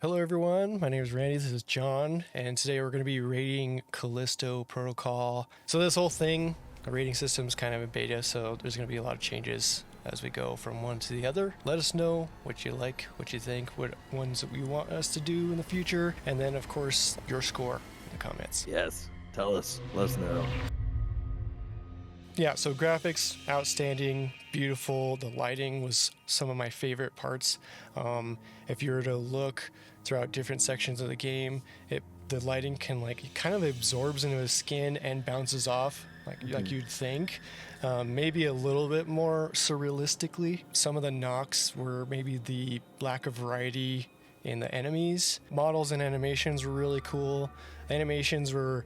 Hello everyone, my name is Randy, this is John, and today we're going to be rating Callisto Protocol. So this whole thing, the rating system is kind of in beta, so there's going to be a lot of changes as we go from one to the other. Let us know what you like, what you think, what ones that we want us to do in the future, and then of course your score in the comments. Yes, tell us, let us know. Yeah, so graphics, outstanding, beautiful. The lighting was some of my favorite parts. If you were to look throughout different sections of the game, the lighting can it kind of absorbs into his skin and bounces off like you'd think. Maybe a little bit more surrealistically. Some of the knocks were maybe the lack of variety in the enemies. Models and animations were really cool. Animations were,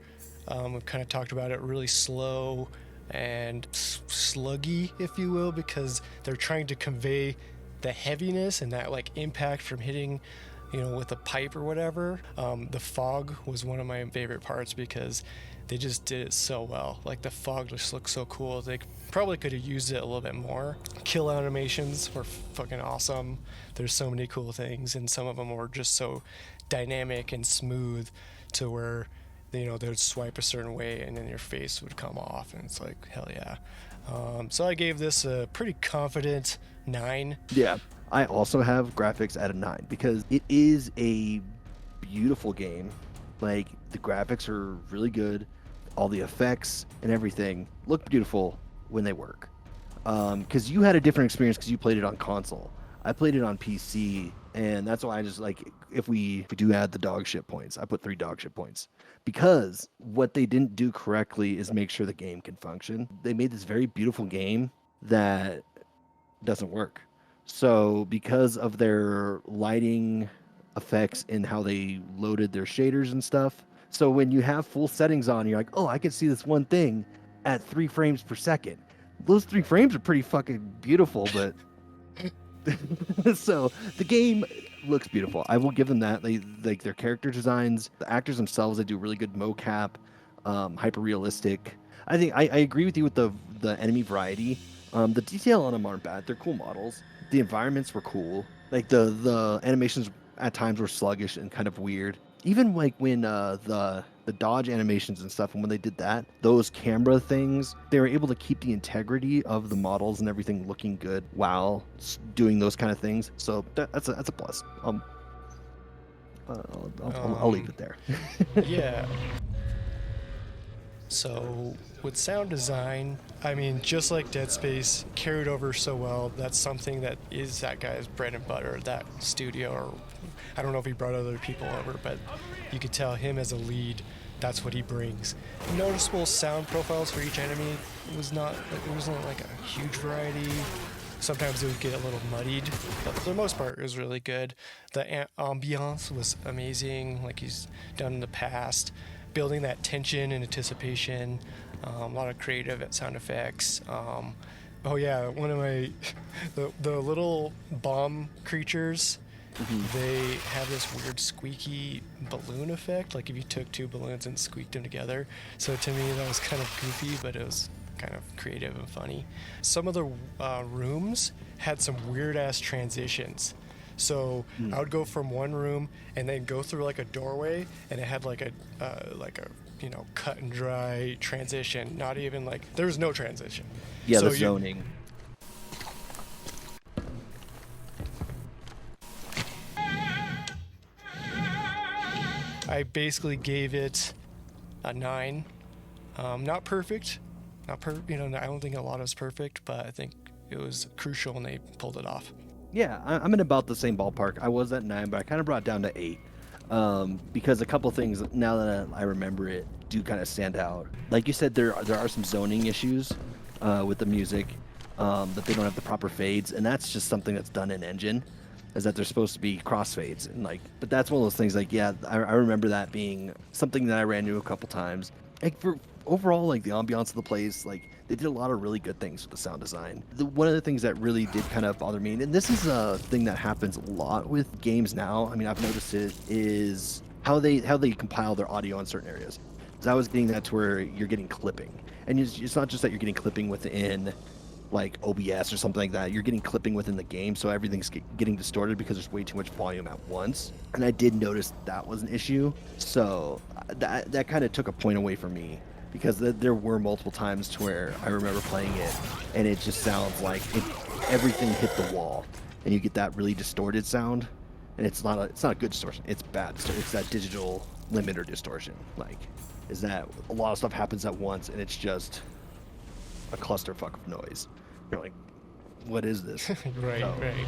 we've kind of talked about it, really slow and sluggy, if you will, because they're trying to convey the heaviness and that impact from hitting with a pipe or whatever. The fog was one of my favorite parts because they just did it so well. The fog just looks so cool. They probably could have used it a little bit more. Kill animations were fucking awesome. There's so many cool things, and some of them were just so dynamic and smooth to where they would swipe a certain way and then your face would come off, and it's like, hell yeah. So I gave this a pretty confident 9. Yeah, I also have graphics at a 9 because it is a beautiful game. The graphics are really good. All the effects and everything look beautiful when they work. Because you had a different experience because you played it on console. I played it on PC, and that's why I just if we do add the dog shit points, I put 3 dog shit points. Because what they didn't do correctly is make sure the game can function. They made this very beautiful game that doesn't work. So because of their lighting effects and how they loaded their shaders and stuff, so when you have full settings on, you're like, oh, I can see this one thing at 3 frames per second. Those 3 frames are pretty fucking beautiful, but so the game looks beautiful. I will give them that. They their character designs, the actors themselves, they do really good mocap, hyper realistic. I think I agree with you with the enemy variety. The detail on them aren't bad. They're cool models. The environments were cool. The animations at times were sluggish and kind of weird. Even when the dodge animations and stuff, and when they did that, those camera things, they were able to keep the integrity of the models and everything looking good while doing those kind of things. So that's a plus. I'll leave it there. Yeah. So with sound design, I mean, just like Dead Space carried over so well, that's something that is that guy's bread and butter, that studio, or I don't know if he brought other people over, but you could tell him as a lead, that's what he brings. Noticeable sound profiles for each enemy wasn't a huge variety. Sometimes it would get a little muddied, but for the most part, it was really good. The ambiance was amazing, like he's done in the past. Building that tension and anticipation, a lot of creative sound effects. Oh yeah, one of my the little bomb creatures, they have this weird squeaky balloon effect, like if you took 2 balloons and squeaked them together. So to me that was kind of goofy, but it was kind of creative and funny. Some of the rooms had some weird ass transitions. So I would go from one room and then go through a doorway, and it had a cut and dry transition. Not even there was no transition. Yeah, so the zoning. I basically gave it a 9. Not perfect. I don't think a lot is perfect, but I think it was crucial and they pulled it off. Yeah, I'm in about the same ballpark. I was at 9, but I kind of brought it down to 8. Because a couple things, now that I remember it, do kind of stand out. Like you said, there are some zoning issues with the music, that they don't have the proper fades, and that's just something that's done in engine, is that they're supposed to be crossfades. And but that's one of those things, I remember that being something that I ran into a couple times. For overall, the ambiance of the place, they did a lot of really good things with the sound design. One of the things that really did kind of bother me, and this is a thing that happens a lot with games now, I mean, I've noticed it, is how they compile their audio in certain areas. So I was getting that to where you're getting clipping. And it's not just that you're getting clipping within like OBS or something like that. You're getting clipping within the game, so everything's getting distorted because there's way too much volume at once. And I did notice that was an issue. So that kind of took a point away from me because there were multiple times to where I remember playing it and it just sounds like everything hit the wall, and you get that really distorted sound. And it's not a good distortion. It's bad. It's that digital limiter distortion. Like, is that a lot of stuff happens at once and it's just a clusterfuck of noise. You're like, what is this? Right, right.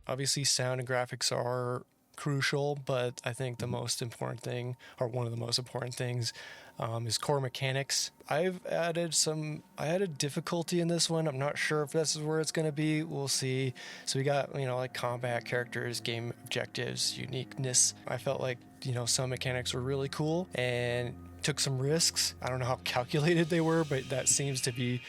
Obviously, sound and graphics are crucial, but I think the most important thing, or one of the most important things, is core mechanics. I added difficulty in this one. I'm not sure if this is where it's going to be. We'll see. So we got, like combat characters, game objectives, uniqueness. I felt like, some mechanics were really cool and took some risks. I don't know how calculated they were, but that seems to be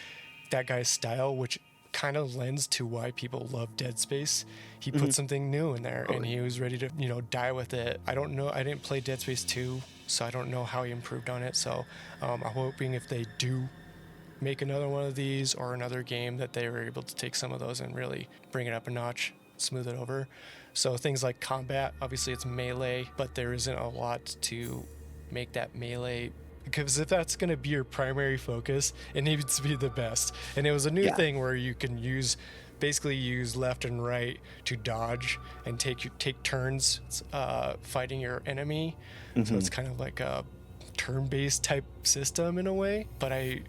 that guy's style, which kind of lends to why people love Dead Space. He put something new in there and he was ready to, die with it. I don't know. I didn't play Dead Space 2, so I don't know how he improved on it. So I'm hoping if they do make another one of these or another game that they were able to take some of those and really bring it up a notch, smooth it over. So things like combat, obviously it's melee, but there isn't a lot to make that melee, because if that's going to be your primary focus, it needs to be the best. And it was a new thing where you can basically use left and right to dodge and take turns fighting your enemy. So it's kind of like a turn-based type system in a way, but I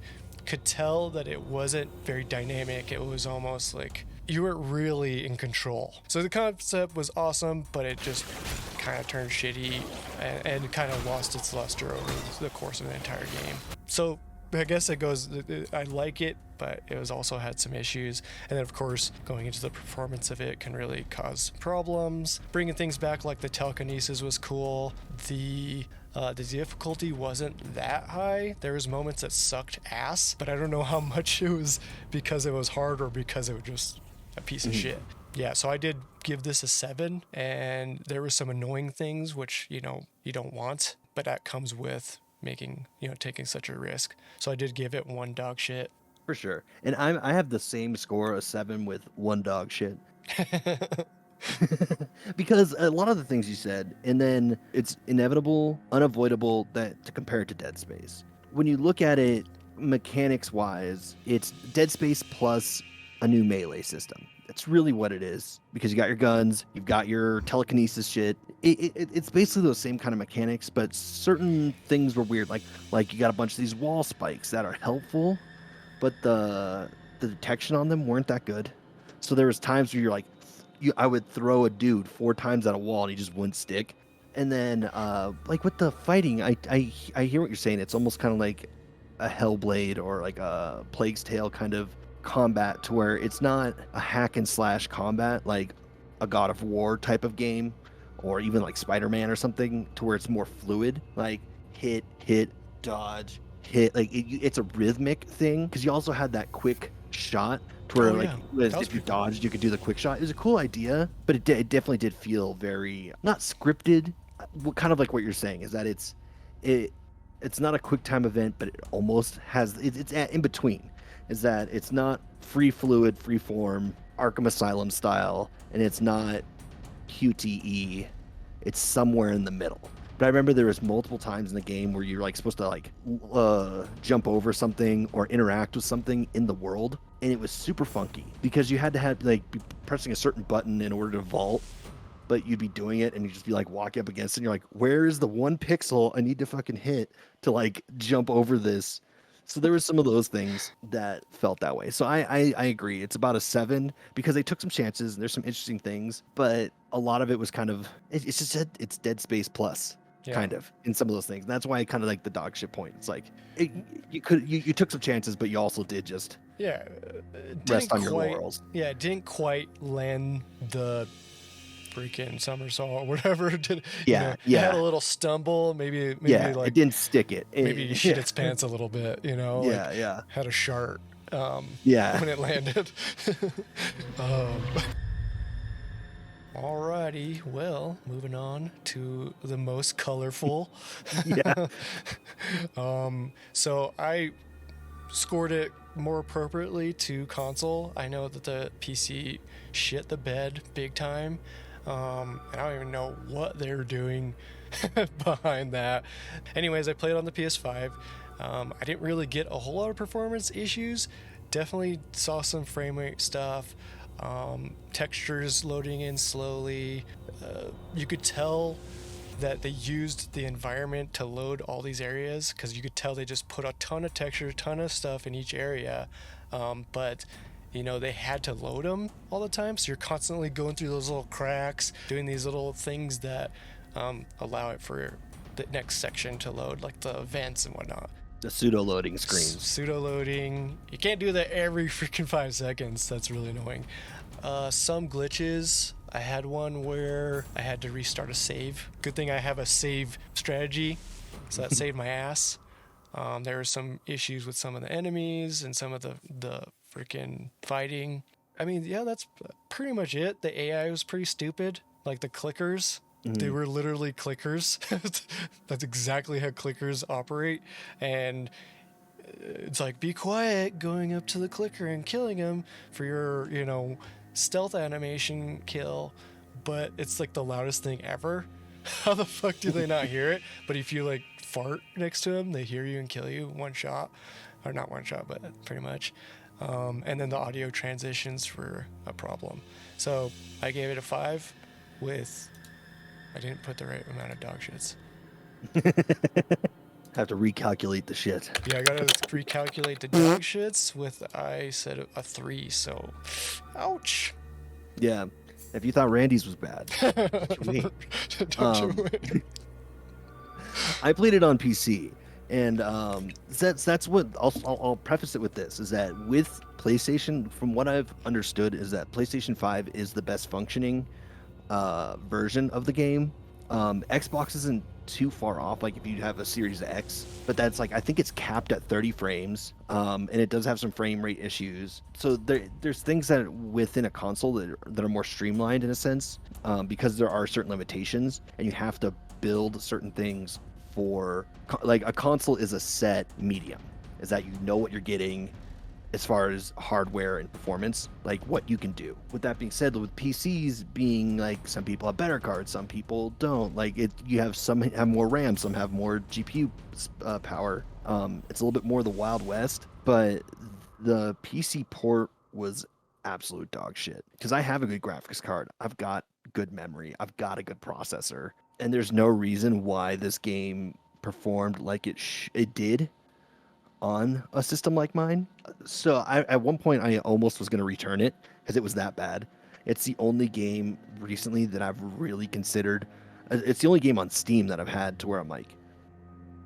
could tell that it wasn't very dynamic. It was almost like you weren't really in control. So the concept was awesome, but it just kind of turned shitty and kind of lost its luster over the course of the entire game. So I guess I like it, but it was also had some issues. And then of course, going into the performance of it can really cause problems. Bringing things back like the telekinesis was cool. The difficulty wasn't that high. There was moments that sucked ass, but I don't know how much it was because it was hard or because it was just a piece of shit. Yeah, so I did give this a 7, and there were some annoying things which, you don't want, but that comes with taking such a risk. So I did give it 1 dog shit. For sure. And I have the same score, a 7 with 1 dog shit. Because a lot of the things you said, and then it's inevitable, unavoidable to compare it to Dead Space. When you look at it mechanics wise, it's Dead Space plus a new melee system. That's really what it is, because you got your guns, you've got your telekinesis shit. It's basically those same kind of mechanics, but certain things were weird. Like you got a bunch of these wall spikes that are helpful, but the detection on them weren't that good. So there was times where you're like, I would throw a dude 4 times at a wall and he just wouldn't stick. And then like with the fighting, I hear what you're saying. It's almost kind of like a Hellblade or like a Plague's Tale kind of combat, to where it's not a hack and slash combat like a God of War type of game, or even like Spider-Man or something, to where it's more fluid, like hit, dodge, hit. Like it's a rhythmic thing, because you also had that quick shot to where if you dodged, you could do the quick shot. It was a cool idea, but it definitely did feel very not scripted. Kind of like what you're saying is that it's not a quick time event, but it almost has. It's in between. Is that it's not free form Arkham Asylum style, and it's not QTE. It's somewhere in the middle. But I remember there was multiple times in the game where you're like supposed to like jump over something or interact with something in the world, and it was super funky because you had to have be pressing a certain button in order to vault, but you'd be doing it and you'd just be like walking up against it and you're like, where is the 1 pixel I need to fucking hit to like jump over this? So there was some of those things that felt that way. So I agree. It's about a 7 because they took some chances and there's some interesting things, but a lot of it was kind of, it's just it's Dead Space plus. Yeah. Kind of in some of those things. And that's why I kind of like the dog shit point. It's like you took some chances, but you also did just rest on your laurels. Yeah, it didn't quite land the freaking somersault or whatever. It had a little stumble. Maybe like it didn't stick it. Maybe he shit its pants a little bit. Had a shart. When it landed. Alrighty, well, moving on to the most colorful. Yeah. So I scored it more appropriately to console. I know that the PC shit the bed big time, and I don't even know what they're doing behind that. Anyways, I played on the PS5. I didn't really get a whole lot of performance issues. Definitely saw some frame rate stuff. Textures loading in slowly. You could tell that they used the environment to load all these areas, because you could tell they just put a ton of texture, a ton of stuff in each area. But they had to load them all the time, so you're constantly going through those little cracks, doing these little things that allow it for the next section to load, like the vents and whatnot. The pseudo loading screens. Pseudo loading. You can't do that every freaking 5 seconds. That's really annoying. Some glitches. I had one where I had to restart a save. Good thing I have a save strategy, so that saved my ass. There were some issues with some of the enemies and some of the freaking fighting. I mean, yeah, that's pretty much it. The AI was pretty stupid. Like the clickers, they were literally clickers. That's exactly how clickers operate. And it's like, be quiet, going up to the clicker and killing him for your, stealth animation kill. But it's like the loudest thing ever. How the fuck do they not hear it? But if you like fart next to them, they hear you and kill you one shot. Or not one shot, but pretty much. And then the audio transitions were a problem. So I gave it a 5 with... I didn't put the right amount of dog shits. Have to recalculate the shit. Yeah, I gotta recalculate the dog shits with, I said a 3, so... Ouch! Yeah. If you thought Randy's was bad, Don't you I played it on PC, and that's what I'll preface it with this, is that with PlayStation, from what I've understood, is that PlayStation 5 is the best functioning version of the game. Xbox isn't too far off, like if you have a Series X, but that's like, I think it's capped at 30 frames, and it does have some frame rate issues. So there's things that within a console that are more streamlined in a sense, because there are certain limitations, and you have to build certain things for, like, a console is a set medium, is that you know what you're getting as far as hardware and performance, like what you can do. With that being said, with PCs being like, some people have better cards, some people don't. Like you have some have more RAM, some have more GPU power. It's a little bit more the Wild West, but the PC port was absolute dog shit. Because I have a good graphics card, I've got good memory, I've got a good processor, and there's no reason why this game performed like it did on a system like mine. So at one point I almost was going to return it because it was that bad. It's the only game recently that I've really considered. It's the only game on Steam that I've had to where I'm like,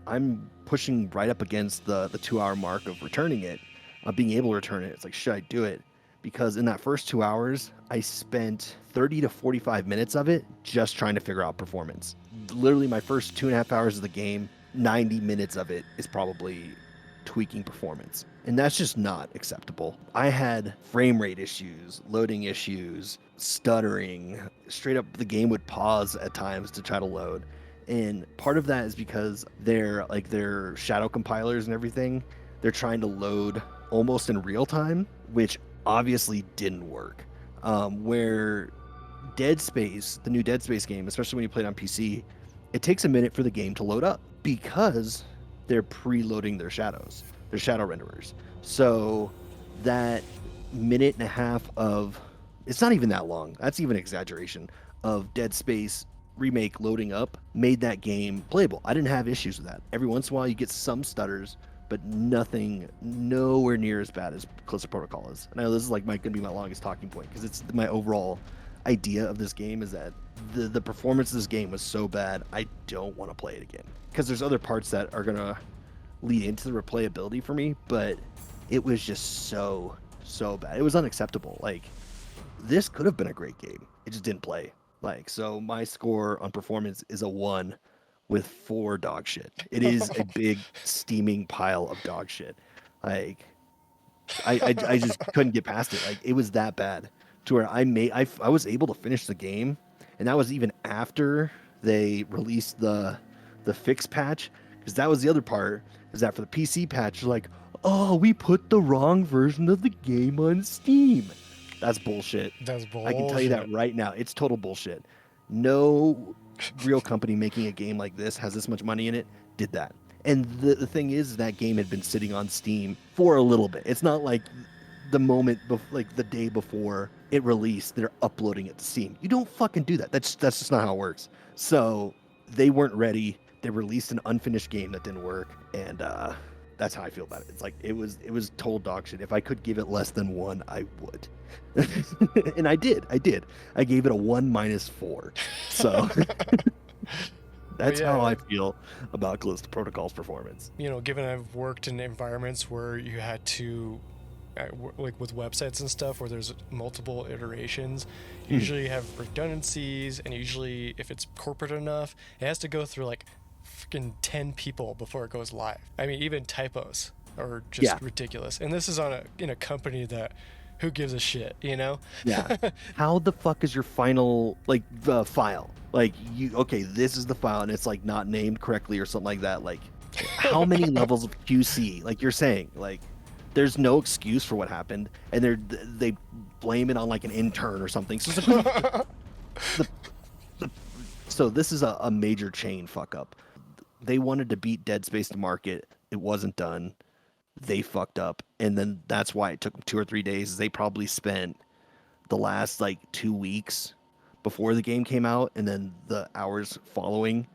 I'm pushing right up against the 2-hour mark of returning it, of being able to return it. It's like, should I do it? Because in that first 2 hours, I spent 30 to 45 minutes of it just trying to figure out performance. Literally my first 2.5 hours of the game, 90 minutes of it is probably tweaking performance, and that's just not acceptable. I had frame rate issues, loading issues, stuttering. Straight up, the game would pause at times to try to load, and part of that is because their shadow compilers and everything, they're trying to load almost in real time, which obviously didn't work. Where Dead Space, the new Dead Space game, especially when you play it on PC, it takes a minute for the game to load up because they're preloading their shadows, their shadow renderers. So that minute and a half of, it's not even that long, that's even an exaggeration, of Dead Space remake loading up made that game playable. I didn't have issues with that. Every once in a while you get some stutters, but nothing, nowhere near as bad as Callisto Protocol is. And I know this is like gonna be my longest talking point, because it's my overall idea of this game is that the performance of this game was so bad, I don't want to play it again. Because there's other parts that are gonna lead into the replayability for me, but it was just so bad. It was unacceptable. Like, this could have been a great game, it just didn't play. Like, so my score on performance is a 1 with 4 dog shit. It is a big steaming pile of dog shit. Like, I just couldn't get past it. Like, it was that bad to where I was able to finish the game, and that was even after they released the fix patch, because that was the other part, is that for the PC patch, like, oh, we put the wrong version of the game on Steam. That's bullshit. That's I can tell you that bullshit. right now. It's total bullshit. No real company making a game like this has this much money in it did that. And the thing is, that game had been sitting on Steam for a little bit. It's not like the moment, like the day before it released, they're uploading it to Steam. You don't fucking do that. That's just not how it works. So they weren't ready. They released an unfinished game that didn't work, and that's how I feel about it. It's like it was total dog shit. If I could give it less than 1, I would. And I did. I gave it a 1-4. So that's yeah, how I feel about Callisto Protocol's performance. you know, given I've worked in environments where you had to, like with websites and stuff, where there's multiple iterations, you usually have redundancies, and usually if it's corporate enough, it has to go through like freaking 10 people before it goes live. I mean, even typos are just Yeah. ridiculous. And this is in a company that, who gives a shit, you know? Yeah. How the fuck is your final file? Like okay, this is the file and it's like not named correctly or something like that. Like how many levels of QC? Like you're saying, like there's no excuse for what happened, and they blame it on like an intern or something. So it's like, so this is a major chain fuck up. They wanted to beat Dead Space to market. It wasn't done. They fucked up, and then that's why it took them 2 or 3 days. They probably spent the last like 2 weeks before the game came out, and then the hours following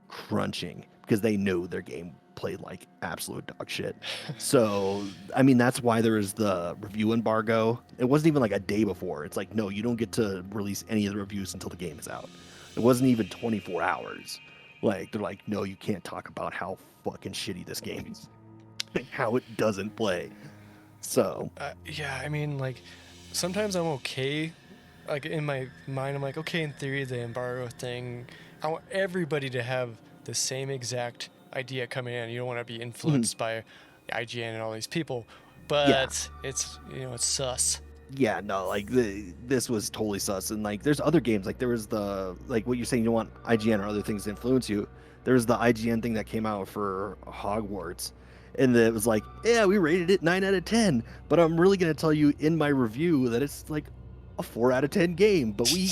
crunching because they knew their game played like absolute dog shit. So I mean, that's why there is the review embargo. It wasn't even like a day before. It's like, no, you don't get to release any of the reviews until the game is out. It wasn't even 24 hours. Like they're like, no, you can't talk about how fucking shitty this game is. How it doesn't play. So Yeah, I mean, like, sometimes I'm okay. Like, in my mind, I'm like, okay, in theory, the embargo thing, I want everybody to have the same exact idea coming in. You don't want to be influenced by IGN and all these people. But it's, you know, it's sus. yeah, no, like this was totally sus. And like there's other games, like there was the, like what you're saying, you don't want IGN or other things to influence you. There's the IGN thing that came out for Hogwarts, and it was like, yeah, we rated it 9 out of 10, but I'm really gonna tell you in my review that it's like a 4 out of 10 game, but we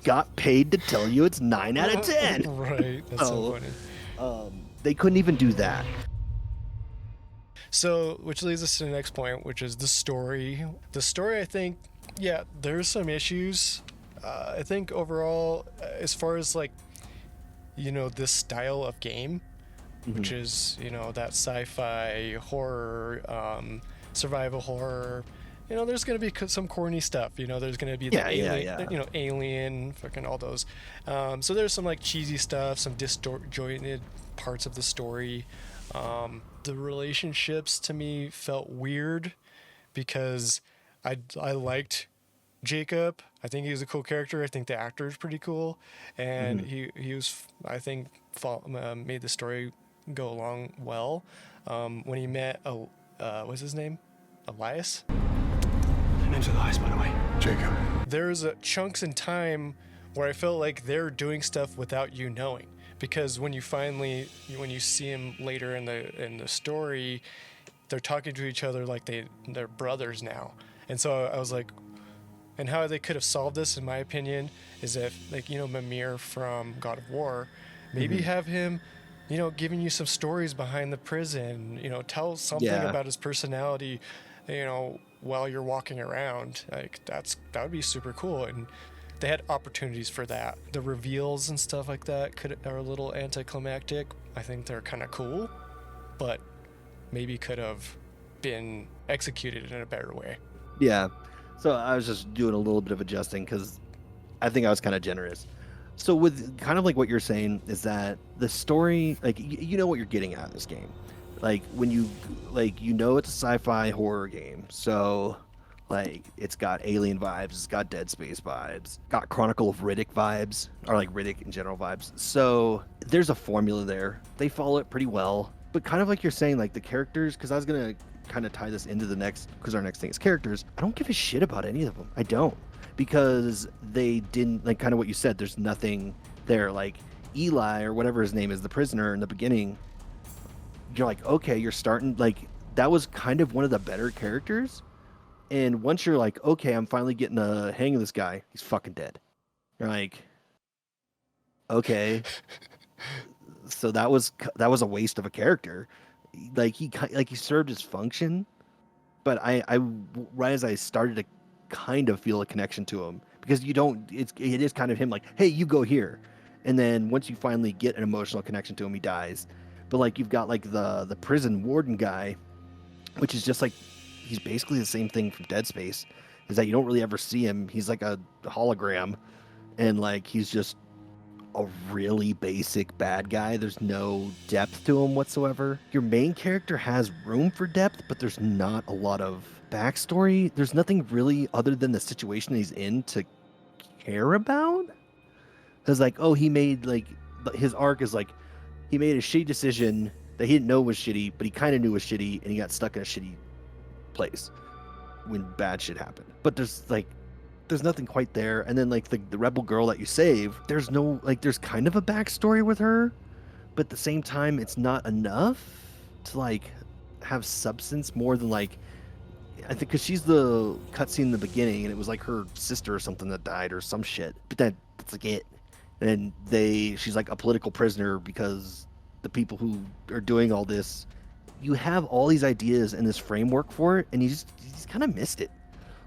got paid to tell you it's 9 out of 10. Right, that's so funny. They couldn't even do that. So, which leads us to the next point, which is the story. The story, I think, yeah, there's some issues. I think overall, as far as like, you know, this style of game, which is, you know, that sci-fi horror, survival horror, you know, there's going to be some corny stuff. You know, there's going to be the alien, you know, Alien, fucking all those. So there's some like cheesy stuff, some disjointed parts of the story. The relationships to me felt weird because I liked Jacob. I think he was a cool character. I think the actor is pretty cool, and he was, I think, made the story go along well. When he met what's his name, Elias. My name's Elias, by the way. Jacob. There's chunks in time where I felt like they're doing stuff without you knowing. Because when you see him later in the story, they're talking to each other like they're brothers now. And so I was like, and how they could have solved this, in my opinion, is if, like, you know, Mimir from God of War, maybe have him, you know, giving you some stories behind the prison, you know, tell something about his personality, you know, while you're walking around. Like that would be super cool. And they had opportunities for that. The reveals and stuff like that are a little anticlimactic. I think they're kind of cool, but maybe could have been executed in a better way. Yeah. So I was just doing a little bit of adjusting because I think I was kind of generous. So with kind of like what you're saying is that the story, like you know what you're getting out of this game. Like when you, like, you know, it's a sci-fi horror game. So like, it's got Alien vibes, it's got Dead Space vibes, got Chronicle of Riddick vibes, or like Riddick in general vibes. So there's a formula there. They follow it pretty well. But kind of like you're saying, like the characters, because I was going to kind of tie this into the next, because our next thing is characters. I don't give a shit about any of them. I don't. Because they didn't, like kind of what you said, there's nothing there. Like Eli, or whatever his name is, the prisoner in the beginning, you're like, okay, you're starting, like, that was kind of one of the better characters. And once you're like, okay, I'm finally getting a hang of this guy, he's fucking dead. You're like, okay, so that was a waste of a character. Like he served his function, but I right as I started to kind of feel a connection to him, because it is kind of him like, hey, you go here, and then once you finally get an emotional connection to him, he dies. But like you've got like the prison warden guy, which is just like, he's basically the same thing from Dead Space, is that you don't really ever see him. He's like a hologram, and like he's just a really basic bad guy. There's no depth to him whatsoever. Your main character has room for depth, but there's not a lot of backstory. There's nothing really other than the situation he's in to care about. It's like, oh, he made like, his arc is like, he made a shitty decision that he didn't know was shitty, but he kind of knew was shitty, and he got stuck in a shitty place when bad shit happened. But there's nothing quite there. And then like the rebel girl that you save, there's no, like, there's kind of a backstory with her, but at the same time it's not enough to like have substance more than like, I think because she's the cutscene in the beginning, and it was like her sister or something that died or some shit, but that's like it. And she's like a political prisoner because the people who are doing all this, you have all these ideas and this framework for it, and you just kind of missed it.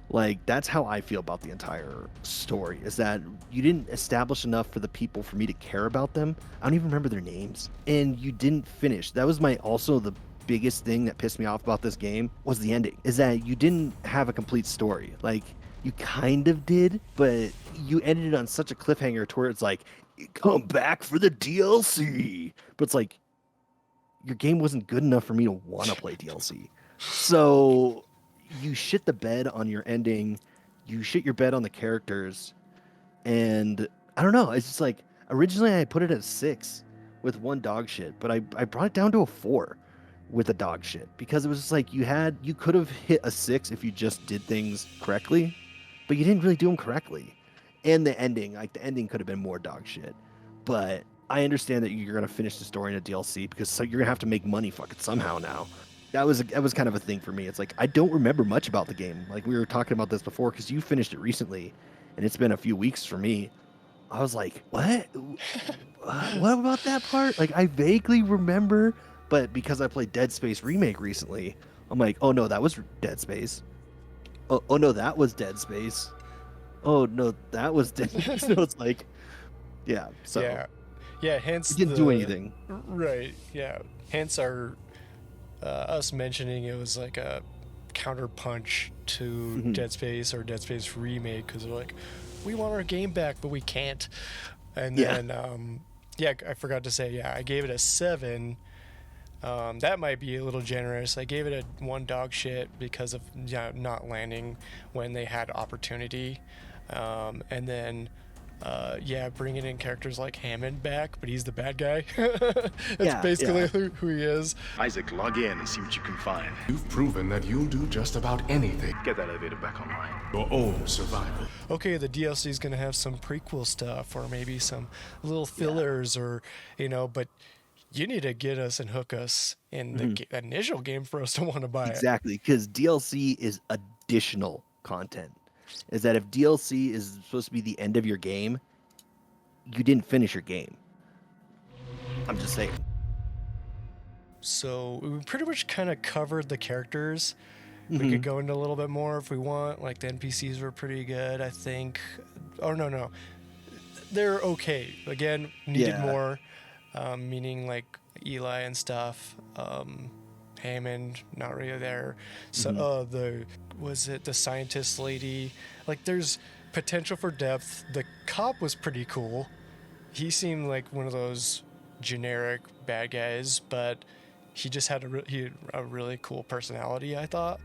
Like, that's how I feel about the entire story, is that you didn't establish enough for the people for me to care about them. I don't even remember their names. And you didn't finish. That was also the biggest thing that pissed me off about this game, was the ending, is that you didn't have a complete story. Like, you kind of did, but you ended it on such a cliffhanger to where it's like, come back for the DLC. But it's like, your game wasn't good enough for me to want to play DLC. So you shit the bed on your ending, you shit your bed on the characters, and I don't know, it's just like, originally I put it at 6 with one dog shit, but I brought it down to a 4 with a dog shit, because it was just like, you could have hit a 6 if you just did things correctly, but you didn't really do them correctly. And the ending could have been more dog shit. But I understand that you're gonna finish the story in a DLC, because you're gonna have to make money fucking somehow now. That was kind of a thing for me. It's like, I don't remember much about the game. Like, we were talking about this before, because you finished it recently, and it's been a few weeks for me. I was like, what? What about that part? Like, I vaguely remember, but because I played Dead Space Remake recently, I'm like, oh no, that was Dead Space. Oh no, that was Dead Space. Oh no, that was Dead Space. So it's like, yeah. So yeah. Hence, it didn't do anything. Right. Yeah. Hence our us mentioning it was like a counterpunch to Dead Space or Dead Space Remake, because they're like, we want our game back, but we can't. And then, I forgot to say, I gave it a 7. That might be a little generous. I gave it a 1 dog shit because of not landing when they had opportunity. And then, bringing in characters like Hammond back, but he's the bad guy. That's basically who he is. Isaac, log in and see what you can find. You've proven that you'll do just about anything. Get that elevator back online. Your own survival. Okay, the DLC is going to have some prequel stuff, or maybe some little fillers, or, but you need to get us and hook us in the initial game for us to want to buy it. Exactly, because DLC is additional content. Is that if DLC is supposed to be the end of your game, you didn't finish your game. I'm just saying. So we pretty much kind of covered the characters. We could go into a little bit more if we want. Like, the NPCs were pretty good, I think. Oh, no. They're okay. Again, needed more. Meaning like Eli and stuff. Hammond, not really there. So the scientist lady, like, there's potential for depth. The cop was pretty cool. He seemed like one of those generic bad guys, but he just had a really cool personality, I thought.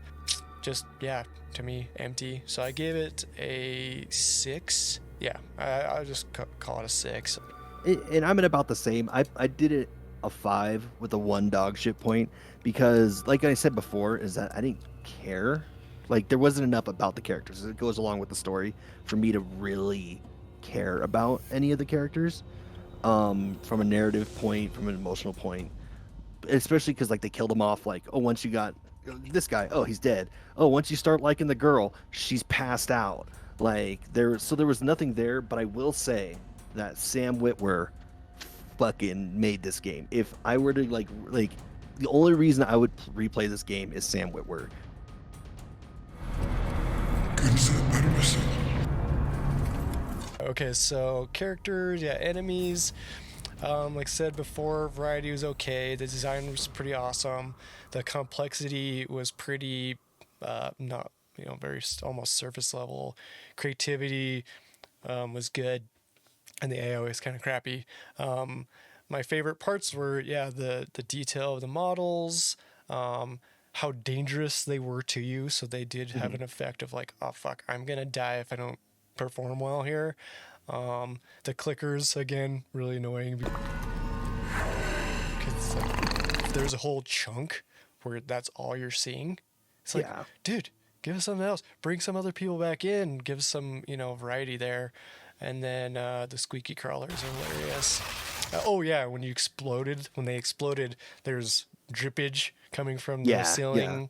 Just, to me, empty. So I gave it a 6. I'll just call it a 6. And I'm at about the same. I did it a 5 with a 1 dog shit point, because, like I said before, is that I didn't care. Like, there wasn't enough about the characters. It goes along with the story for me to really care about any of the characters, from a narrative point, from an emotional point, especially because, like, they killed them off. Like, oh, once you got this guy, oh, he's dead. Oh, once you start liking the girl, she's passed out. Like there was nothing there, but I will say that Sam Witwer fucking made this game. If I were to like the only reason I would replay this game is Sam Witwer. Okay, so characters, yeah, enemies. Like I said before, variety was okay. The design was pretty awesome. The complexity was pretty, not, very almost surface level. Creativity was good, and the AI was kind of crappy. My favorite parts were, yeah, the detail of the models, how dangerous they were to you. So they did have an effect of like, oh fuck, I'm gonna die if I don't perform well here. The clickers, again, really annoying because like, there's a whole chunk where that's all you're seeing. It's like, Yeah. dude, give us something else. Bring some other people back in. Give us some, variety there. And then the squeaky crawlers are hilarious. Oh yeah, when they exploded, there's drippage coming from the ceiling.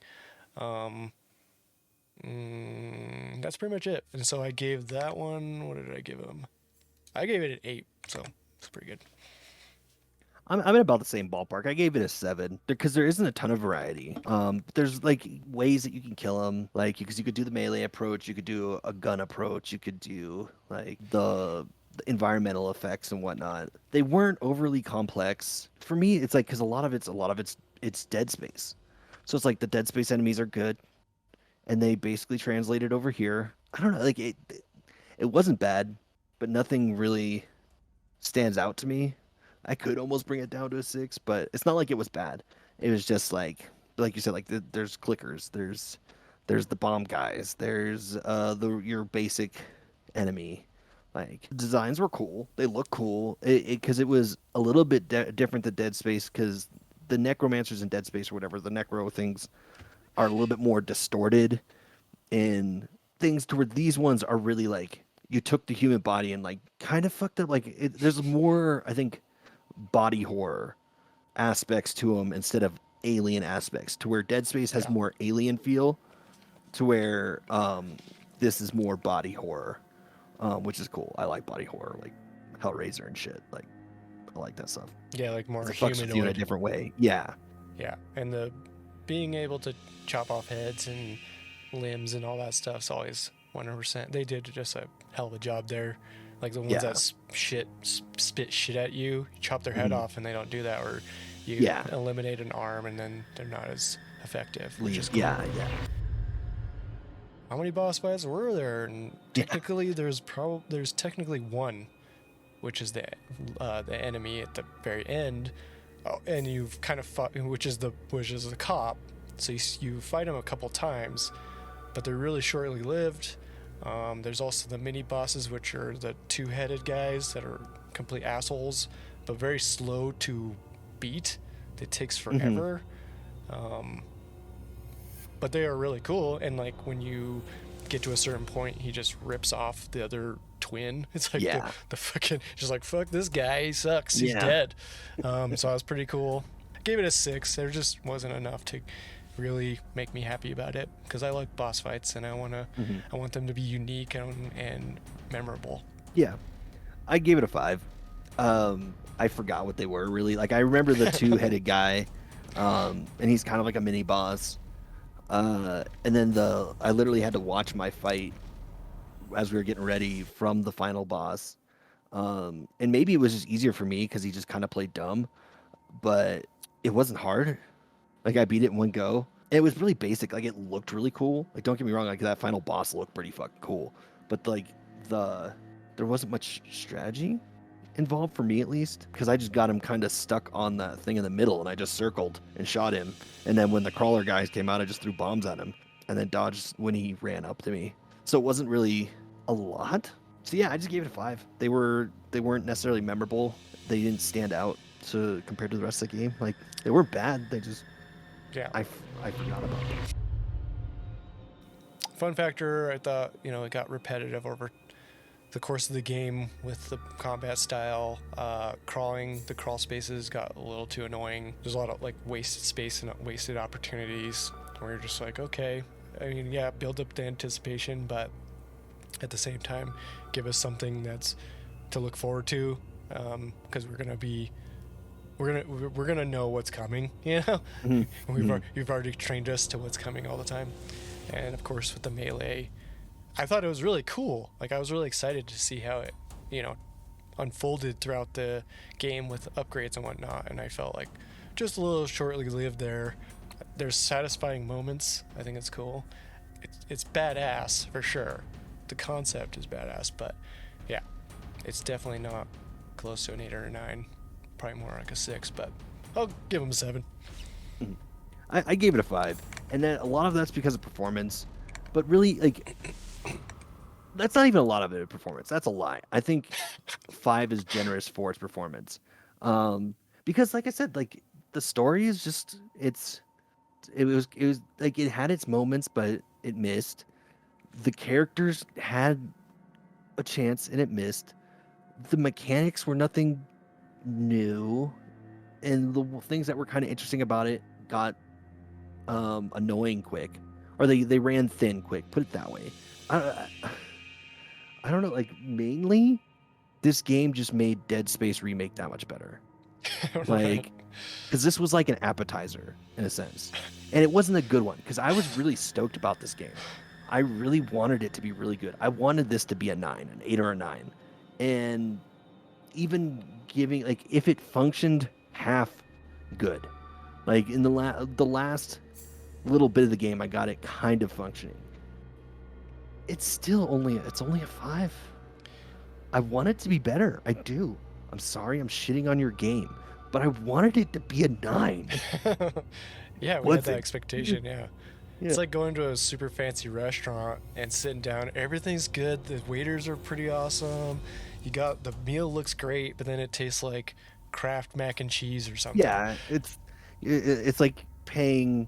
That's pretty much it. And so I gave that one, what did I give him? I gave it an 8, so it's pretty good. I'm in about the same ballpark. I gave it a 7 because there isn't a ton of variety. There's like ways that you can kill them, like because you could do the melee approach, you could do a gun approach, you could do like the environmental effects and whatnot. They weren't overly complex for me. It's like because a lot of it's Dead Space, so it's like the Dead Space enemies are good, and they basically translated over here. I don't know, like it wasn't bad, but nothing really stands out to me. I could almost bring it down to a 6, but it's not like it was bad. It was just like you said, like there's clickers, there's the bomb guys, there's your basic enemy. Like designs were cool, they look cool. Because it was a little bit different than Dead Space, because the necromancers in Dead Space or whatever, the necro things are a little bit more distorted, and things toward these ones are really like you took the human body and like kind of fucked up. Like there's more, I think, body horror aspects to them instead of alien aspects, to where Dead Space has more alien feel, to where this is more body horror, which is cool. I like body horror, like Hellraiser and shit. Like I like that stuff. Yeah, like more It fucks with you in a humanoid. different way. Yeah. Yeah, and the being able to chop off heads and limbs and all that stuff's always 100%. They did just a hell of a job there. Like the ones that spit shit at you, chop their head off, and they don't do that, or you eliminate an arm and then they're not as effective, which is cool. Yeah. How many boss fights were there? And technically, there's technically one, which is the enemy at the very end. Oh, and you've kind of fought, which is the cop. So you fight him a couple times, but they're really shortly lived. There's also the mini bosses, which are the two-headed guys that are complete assholes, but very slow to beat. It takes forever. But they are really cool. And like when you get to a certain point, he just rips off the other twin. It's like the fucking, just like, fuck this guy, he sucks, he's dead. So that was pretty cool. I gave it a 6. There just wasn't enough to really make me happy about it, because I like boss fights and I want them to be unique and memorable. Yeah, I gave it a 5. I forgot what they were really. Like I remember the two-headed guy, and he's kind of like a mini boss. And then I literally had to watch my fight as we were getting ready from the final boss. And maybe it was just easier for me because he just kind of played dumb, but it wasn't hard. Like I beat it in one go. It was really basic. Like it looked really cool. Like don't get me wrong, like that final boss looked pretty fucking cool. But like there wasn't much strategy involved for me, at least, because I just got him kind of stuck on that thing in the middle, and I just circled and shot him. And then when the crawler guys came out, I just threw bombs at him and then dodged when he ran up to me. So it wasn't really a lot. So yeah, I just gave it a 5. They weren't necessarily memorable. They didn't stand out compared to the rest of the game. Like they weren't bad. They just I forgot about them. Fun factor, I thought, it got repetitive over the course of the game with the combat style. The crawl spaces got a little too annoying. There's a lot of like wasted space and wasted opportunities where you're just like, okay, I mean, yeah, build up the anticipation, but at the same time, give us something that's to look forward to, because we're gonna know what's coming, you know. Mhm. You've already trained us to what's coming all the time, and of course with the melee, I thought it was really cool. Like I was really excited to see how it, you know, unfolded throughout the game with upgrades and whatnot, and I felt like just a little shortly lived there. There's satisfying moments. I think it's cool. It's badass for sure. The concept is badass, but yeah, it's definitely not close to an 8 or a 9. Probably more like a 6, but I'll give him a 7. I gave it a 5, and then a lot of that's because of performance, but really, like, that's not even a lot of it performance. That's a lie. I think 5 is generous for its performance, because, like I said, like the story is just it was like it had its moments, but it missed. The characters had a chance and it missed. The mechanics were nothing new, and the things that were kind of interesting about it got annoying quick, or they ran thin quick. Put it that way. I don't know. Like mainly, this game just made Dead Space remake that much better. Right. Like, because this was like an appetizer in a sense, and it wasn't a good one. Because I was really stoked about this game. I really wanted it to be really good. I wanted this to be a 9, an 8 or a 9, and even giving like if it functioned half good, like in the last little bit of the game, I got it kind of functioning. It's only a 5. I want it to be better. I do. I'm sorry, I'm shitting on your game, but I wanted it to be a 9. Yeah, we had that expectation. Yeah. Yeah. It's like going to a super fancy restaurant and sitting down. Everything's good. The waiters are pretty awesome. The meal looks great, but then it tastes like Kraft mac and cheese or something. Yeah, it's like paying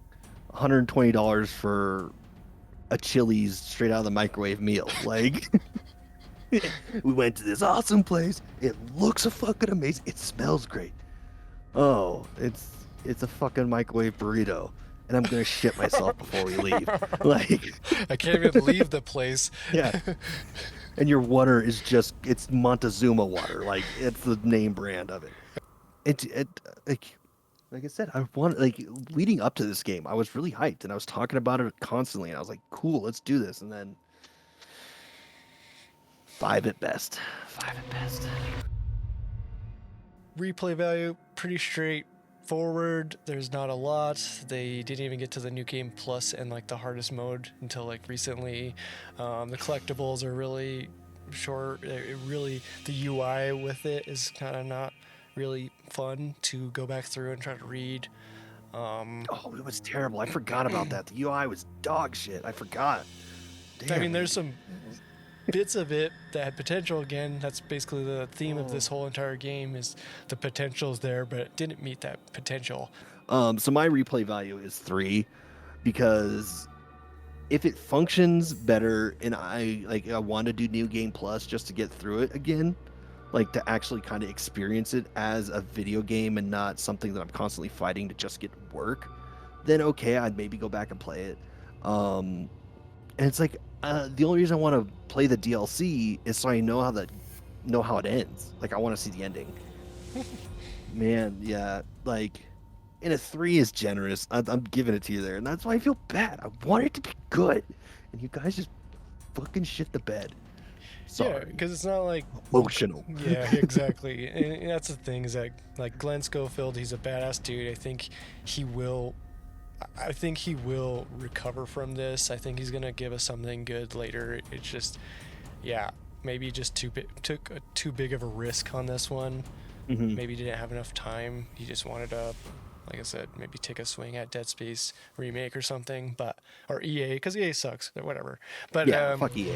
$120 for a Chili's straight out of the microwave meal. Like, we went to this awesome place. It looks fucking amazing. It smells great. Oh, it's a fucking microwave burrito, and I'm gonna shit myself before we leave. Like, I can't even leave the place. yeah. And your water is it's Montezuma water. Like, it's the name brand of it. It like I said, leading up to this game, I was really hyped and I was talking about it constantly, and I was like, cool, let's do this. And then 5 at best. 5 at best. Replay value, pretty straightforward. There's not a lot. They didn't even get to the new game plus and like the hardest mode until like recently. The collectibles are really short. The UI with it is kind of not really fun to go back through and try to read. Oh, it was terrible. I forgot about that. The UI was dog shit. I forgot. Damn. I mean, there's some bits of it that had potential. Again, that's basically the theme of this whole entire game, is the potential's there, but it didn't meet that potential. So my replay value is 3, because if it functions better and I want to do New Game Plus just to get through it again, like to actually kind of experience it as a video game and not something that I'm constantly fighting to just get work, then okay, I'd maybe go back and play it. And it's like the only reason I want to play the DLC is so I know how it ends. Like, I want to see the ending. Man, yeah, like, and a 3 is generous. I'm giving it to you there, and that's why I feel bad. I want it to be good, and you guys just fucking shit the bed. Sorry. Yeah, because it's not like emotional. Yeah, exactly. And that's the thing, is that like Glenn Schofield, he's a badass dude. I think he will recover from this. I think he's gonna give us something good later. It's just, yeah, maybe just took too big of a risk on this one. Mm-hmm. Maybe didn't have enough time. He just wanted to, like I said, maybe take a swing at Dead Space remake or something, or EA, because EA sucks, or whatever. But yeah, fuck EA.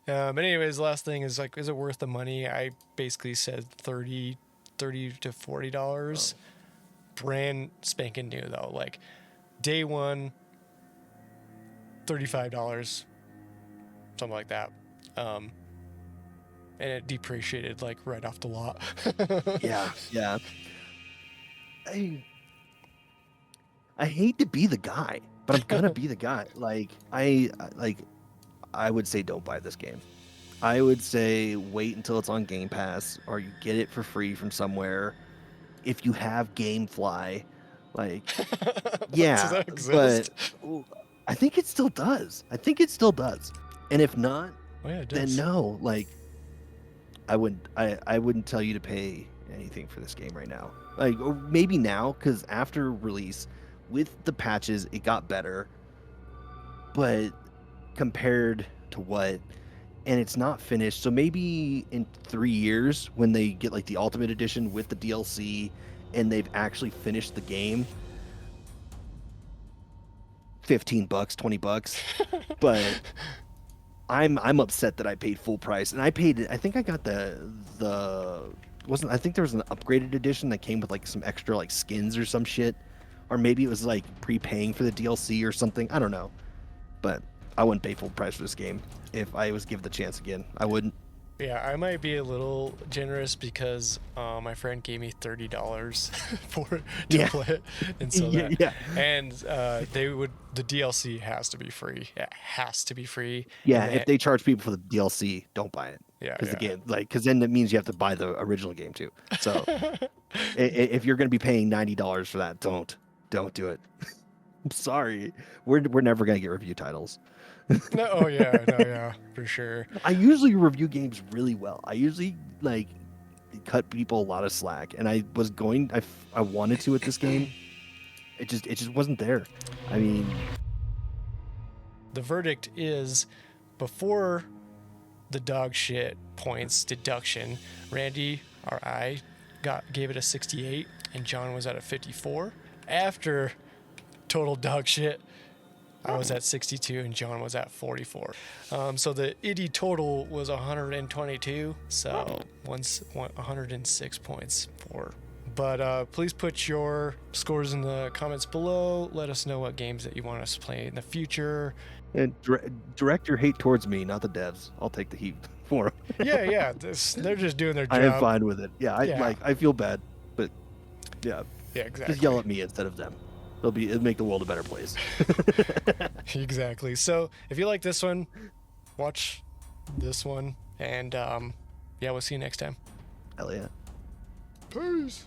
But anyways, the last thing is like, is it worth the money? I basically said $30 to $40. Brand spanking new though, like day one, $35, something like that. And it depreciated like right off the lot. Yeah. I I hate to be the guy, but I'm gonna be the guy. Like I would say don't buy this game. I would say wait until it's on Game Pass or you get it for free from somewhere. If you have GameFly, like Does yeah, that but exist? I think it still does. I think it still does. And if not, Oh yeah, it then does. no. Like I wouldn't tell you to pay anything for this game right now. Like or maybe now, because after release, with the patches, it got better. But compared to what, and it's not finished. So maybe in 3 years, when they get like the Ultimate Edition with the DLC, and they've actually finished the game, $15, $20. But I'm upset that I paid full price, and I paid. I think I got the wasn't. I think there was an upgraded edition that came with like some extra like skins or some shit, or maybe it was like prepaying for the DLC or something. I don't know, but I wouldn't pay full price for this game if I was given the chance again. I wouldn't. Yeah, I might be a little generous because my friend gave me $30 for it to Yeah. play it, and so Yeah, that, yeah. and the DLC has to be free. It has to be free. Yeah, And if they charge people for the DLC, don't buy it. Yeah, Because the yeah. game, like, because then it means you have to buy the original game too. So if you're going to be paying $90 for that, don't do it. I'm sorry, we're never going to get review titles. No, oh yeah, no, yeah, for sure. I usually review games really well. I usually like cut people a lot of slack, and I was going. I wanted to with this game. It just wasn't there. I mean, The verdict is, before the dog shit points deduction, Randy or I gave it a 68, and John was at a 54. After total dog shit, I was at 62 and John was at 44. So the ID total was 122. So 106 points for. But please put your scores in the comments below. Let us know what games that you want us to play in the future. and direct your hate towards me, not the devs. I'll take the heat for them. Yeah. They're just doing their job. I am fine with it. Yeah, Yeah. I feel bad, but yeah, Yeah, exactly. just yell at me instead of them. It'll make the world a better place. Exactly. So if you like this one, watch this one, and yeah, we'll see you next time. Hell yeah. Peace.